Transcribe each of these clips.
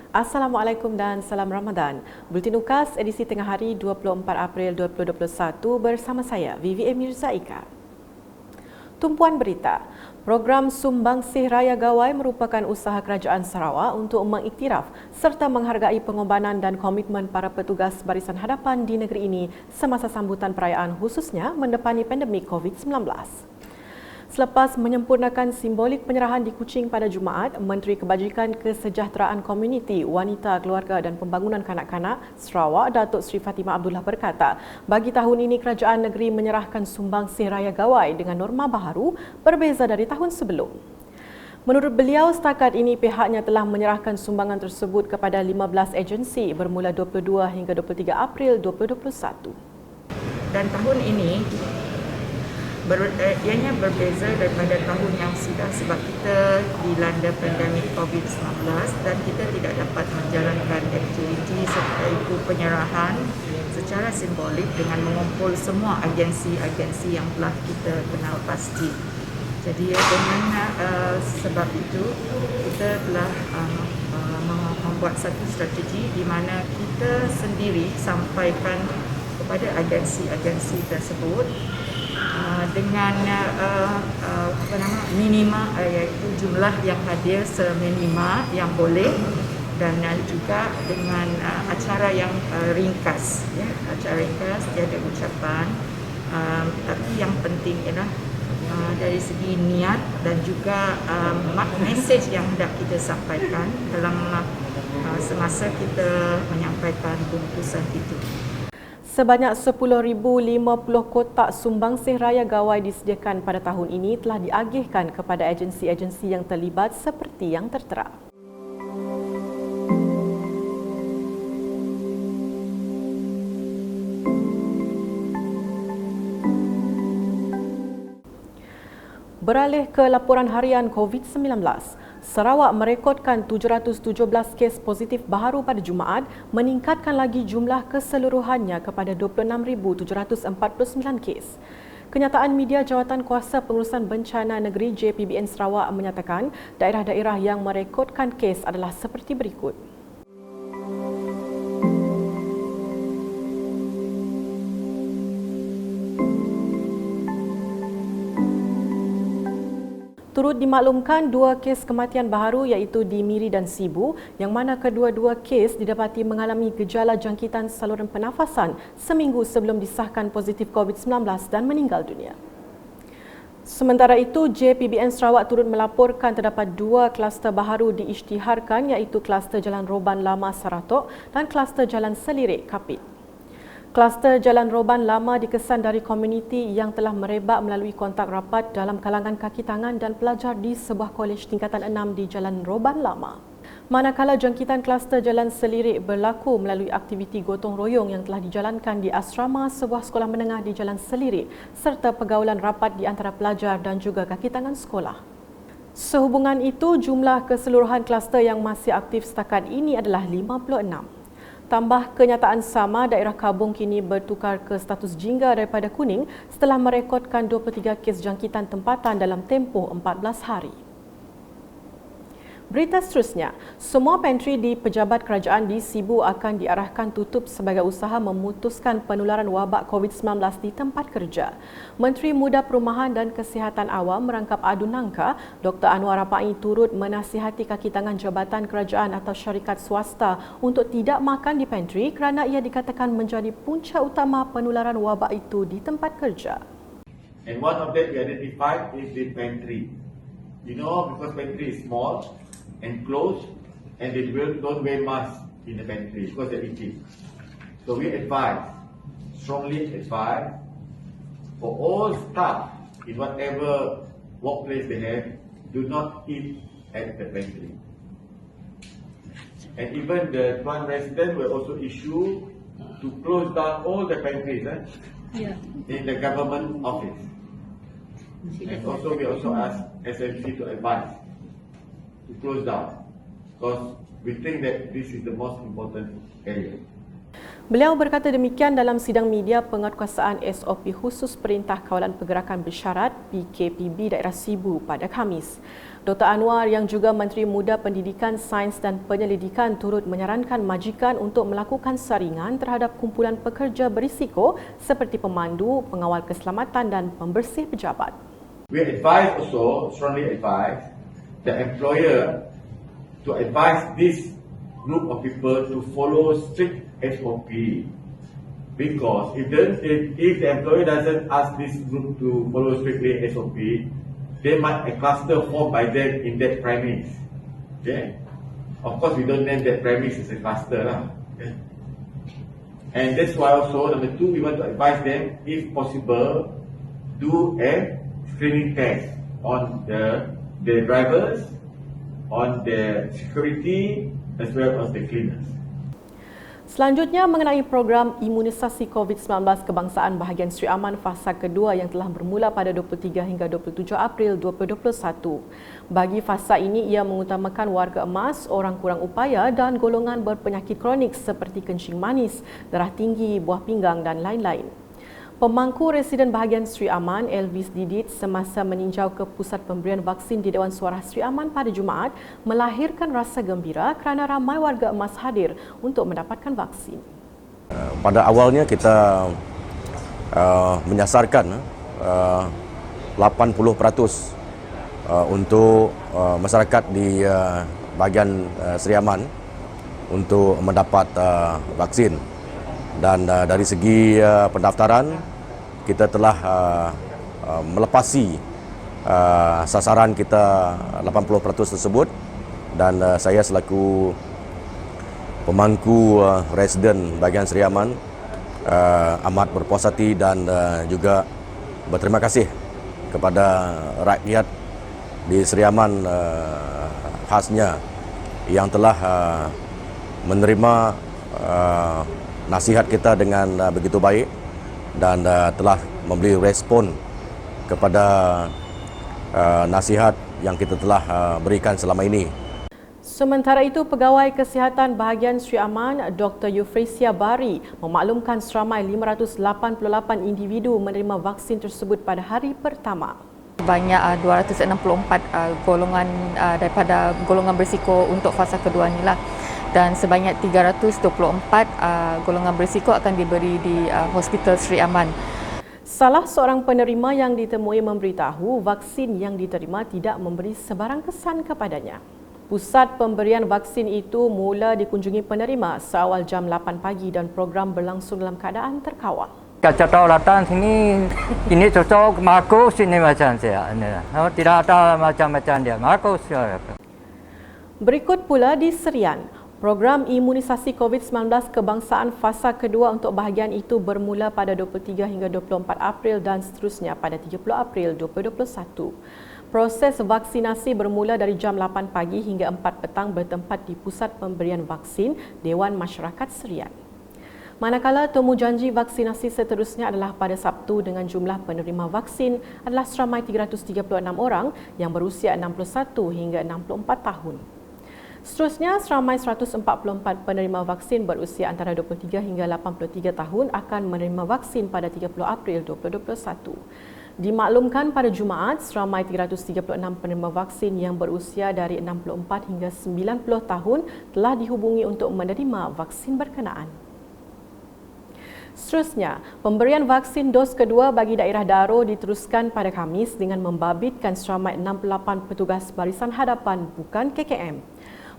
Assalamualaikum dan salam Ramadan. Bulletin UKAS edisi tengah hari 24 April 2021 bersama saya Vivi Mirza Ika. Tumpuan berita. Program Sumbangsih Raya Gawai merupakan usaha Kerajaan Sarawak untuk mengiktiraf serta menghargai pengorbanan dan komitmen para petugas barisan hadapan di negeri ini semasa sambutan perayaan khususnya mendepani pandemik COVID-19. Selepas menyempurnakan simbolik penyerahan di Kuching pada Jumaat, Menteri Kebajikan Kesejahteraan Komuniti, Wanita, Keluarga dan Pembangunan Kanak-kanak Sarawak, Datuk Seri Fatimah Abdullah berkata, bagi tahun ini kerajaan negeri menyerahkan sumbangsih raya gawai dengan norma baharu berbeza dari tahun sebelum. Menurut beliau, setakat ini pihaknya telah menyerahkan sumbangan tersebut kepada 15 agensi bermula 22 hingga 23 April 2021. Dan tahun ini ianya berbeza daripada tahun yang sudah sebab kita dilanda pandemik COVID-19 dan kita tidak dapat menjalankan aktiviti iaitu penyerahan secara simbolik dengan mengumpul semua agensi-agensi yang telah kita kenal pasti. Jadi dengan sebab itu kita telah membuat satu strategi di mana kita sendiri sampaikan kepada agensi-agensi tersebut dengan minima iaitu jumlah yang hadir seminima yang boleh dan juga dengan acara yang ringkas, ya, acara ringkas tiada ucapan, tapi yang penting ialah dari segi niat dan juga mesej yang hendak kita sampaikan dalam semasa kita menyampaikan bungkusan itu. Sebanyak 10,050 kotak sumbangsih raya gawai disediakan pada tahun ini telah diagihkan kepada agensi-agensi yang terlibat seperti yang tertera. Beralih ke laporan harian COVID-19, Sarawak merekodkan 717 kes positif baharu pada Jumaat, meningkatkan lagi jumlah keseluruhannya kepada 26,749 kes. Kenyataan media Jawatan Kuasa Pengurusan Bencana Negeri JPBN Sarawak menyatakan daerah-daerah yang merekodkan kes adalah seperti berikut. Turut dimaklumkan dua kes kematian baharu iaitu di Miri dan Sibu yang mana kedua-dua kes didapati mengalami gejala jangkitan saluran pernafasan seminggu sebelum disahkan positif COVID-19 dan meninggal dunia. Sementara itu, JPBN Sarawak turut melaporkan terdapat dua kluster baharu diisytiharkan iaitu kluster Jalan Roban Lama Saratok dan kluster Jalan Selirik Kapit. Kluster Jalan Roban Lama dikesan dari komuniti yang telah merebak melalui kontak rapat dalam kalangan kaki tangan dan pelajar di sebuah kolej tingkatan 6 di Jalan Roban Lama. Manakala jangkitan kluster Jalan Selirik berlaku melalui aktiviti gotong royong yang telah dijalankan di asrama sebuah sekolah menengah di Jalan Selirik serta pergaulan rapat di antara pelajar dan juga kaki tangan sekolah. Sehubungan itu, jumlah keseluruhan kluster yang masih aktif setakat ini adalah 56. Tambah kenyataan sama, daerah Kabung kini bertukar ke status jingga daripada kuning setelah merekodkan 23 kes jangkitan tempatan dalam tempoh 14 hari. Berita seterusnya, semua pantri di pejabat kerajaan di Sibu akan diarahkan tutup sebagai usaha memutuskan penularan wabak COVID-19 di tempat kerja. Menteri Muda Perumahan dan Kesihatan Awam merangkap adu nangka, Dr. Anwar Rapai turut menasihati kaki tangan jabatan kerajaan atau syarikat swasta untuk tidak makan di pantri kerana ia dikatakan menjadi punca utama penularan wabak itu di tempat kerja. And one of that we identified is the pantry. You know, because pantry is small and closed, and they don't wear masks in the pantry because they're itching. So we strongly advise for all staff in whatever workplace they have, do not eat at the pantry. And even the Tuan Resident will also issue to close down all the pantries in the government office. And also we also ask SMC to advise to close down because we think that this is the most important area. Beliau berkata demikian dalam sidang media penguatkuasaan SOP khusus Perintah Kawalan Pergerakan Bersyarat PKPB Daerah Sibu pada Khamis. Dr. Anwar yang juga Menteri Muda Pendidikan, Sains dan Penyelidikan turut menyarankan majikan untuk melakukan saringan terhadap kumpulan pekerja berisiko seperti pemandu, pengawal keselamatan dan pembersih pejabat. We advise also, strongly advise, the employer to advise this group of people to follow strict SOP, because if the employer doesn't ask this group to follow strictly SOP, there might a cluster formed by them in that premise. Okay? Of course, we don't name that premise as a cluster lah. Okay? And that's why also number 2, we want to advise them, if possible, do a screening test on the drivers, on the security, as well as the cleaners. Selanjutnya mengenai program imunisasi COVID-19 kebangsaan bahagian Sri Aman fasa kedua yang telah bermula pada 23 hingga 27 April 2021. Bagi fasa ini ia mengutamakan warga emas, orang kurang upaya dan golongan berpenyakit kronik seperti kencing manis, darah tinggi, buah pinggang dan lain-lain. Pemangku Residen Bahagian Sri Aman, Elvis Didit, semasa meninjau ke pusat pemberian vaksin di Dewan Suara Sri Aman pada Jumaat, melahirkan rasa gembira kerana ramai warga emas hadir untuk mendapatkan vaksin. Pada awalnya kita menyasarkan 80% untuk masyarakat di bahagian Sri Aman untuk mendapat vaksin. Dan dari segi pendaftaran, kita telah melepasi sasaran kita 80% tersebut, dan saya selaku pemangku residen bahagian Sri Aman amat berpuas hati dan juga berterima kasih kepada rakyat di Sri Aman khasnya yang telah menerima nasihat kita dengan begitu baik dan telah memberi respon kepada nasihat yang kita telah berikan selama ini. Sementara itu, Pegawai Kesihatan Bahagian Sri Aman, Dr. Euphrasya Bari memaklumkan seramai 588 individu menerima vaksin tersebut pada hari pertama. Banyak 264 golongan daripada golongan berisiko untuk fasa kedua inilah. Dan sebanyak 324 golongan berisiko akan diberi di Hospital Sri Aman. Salah seorang penerima yang ditemui memberitahu vaksin yang diterima tidak memberi sebarang kesan kepadanya. Pusat pemberian vaksin itu mula dikunjungi penerima seawal jam 8 pagi dan program berlangsung dalam keadaan terkawal. Kata tahu datang sini, ini cocok Marcos ini macam saya. Tidak ada macam-macam dia. Marcos. Berikut pula di Serian. Program imunisasi COVID-19 kebangsaan fasa kedua untuk bahagian itu bermula pada 23 hingga 24 April dan seterusnya pada 30 April 2021. Proses vaksinasi bermula dari jam 8 pagi hingga 4 petang bertempat di Pusat Pemberian Vaksin Dewan Masyarakat Serian. Manakala temu janji vaksinasi seterusnya adalah pada Sabtu dengan jumlah penerima vaksin adalah seramai 336 orang yang berusia 61 hingga 64 tahun. Seterusnya, seramai 144 penerima vaksin berusia antara 23 hingga 83 tahun akan menerima vaksin pada 30 April 2021. Dimaklumkan pada Jumaat, seramai 336 penerima vaksin yang berusia dari 64 hingga 90 tahun telah dihubungi untuk menerima vaksin berkenaan. Seterusnya, pemberian vaksin dos kedua bagi daerah Daro diteruskan pada Khamis dengan membabitkan seramai 68 petugas barisan hadapan bukan KKM.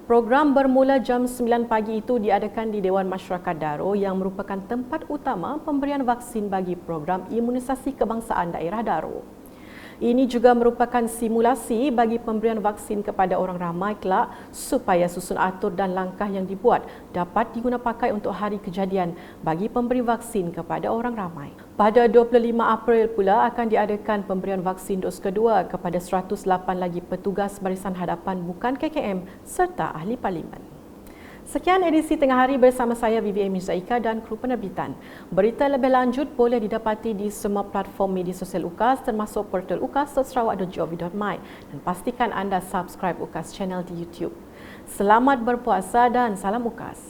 Program bermula jam 9 pagi itu diadakan di Dewan Masyarakat Daro yang merupakan tempat utama pemberian vaksin bagi program imunisasi kebangsaan daerah Daro. Ini juga merupakan simulasi bagi pemberian vaksin kepada orang ramai kelak supaya susun atur dan langkah yang dibuat dapat digunapakai untuk hari kejadian bagi pemberi vaksin kepada orang ramai. Pada 25 April pula akan diadakan pemberian vaksin dos kedua kepada 108 lagi petugas barisan hadapan bukan KKM serta ahli parlimen. Sekian edisi Tengah Hari bersama saya Vivi Mizaika dan kru penerbitan. Berita lebih lanjut boleh didapati di semua platform media sosial UKAS termasuk portal ukas.sarawak.gov.my dan pastikan anda subscribe UKAS channel di YouTube. Selamat berpuasa dan salam UKAS.